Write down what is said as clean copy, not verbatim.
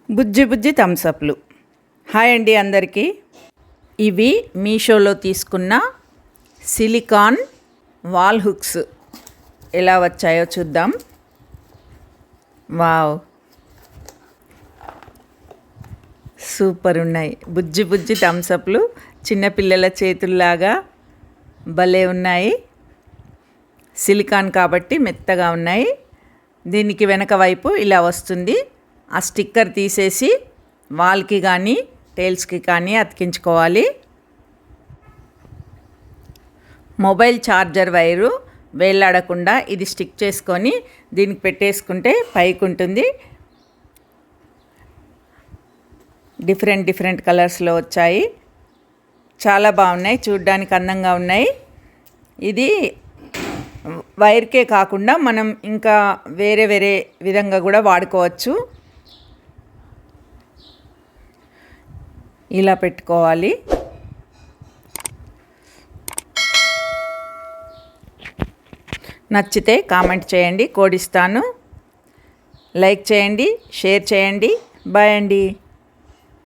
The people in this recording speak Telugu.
బుజ్జి బుజ్జి థమ్సప్లు. హాయ్ అండి అందరికీ. ఇవి మీషోలో తీసుకున్న సిలికాన్ వాల్ హుక్స్ ఎలా వచ్చాయో చూద్దాం. వావ్, సూపర్ ఉన్నాయి. బుజ్జి బుజ్జి థమ్సప్లు చిన్నపిల్లల చేతుల్లాగా భలే ఉన్నాయి. సిలికాన్ కాబట్టి మెత్తగా ఉన్నాయి. దీనికి వెనక వైపు ఇలా వస్తుంది. ఆ స్టిక్కర్ తీసేసి వాల్కి కానీ టైల్స్కి కానీ అతికించుకోవాలి. మొబైల్ ఛార్జర్ వైరు వేలాడకుండా ఇది స్టిక్ చేసుకొని దీనికి పెట్టేసుకుంటే పైకి ఉంటుంది. డిఫరెంట్ కలర్స్లో వచ్చాయి. చాలా బాగున్నాయి, చూడ్డానికి అందంగా ఉన్నాయి. ఇది వైర్కే కాకుండా మనం ఇంకా వేరే విధంగా కూడా వాడుకోవచ్చు. ఇలా పెట్టుకోవాలి. నచ్చితే కామెంట్ చేయండి, కోడ్ ఇస్తాను. లైక్ చేయండి, షేర్ చేయండి. బాయ్ అండి.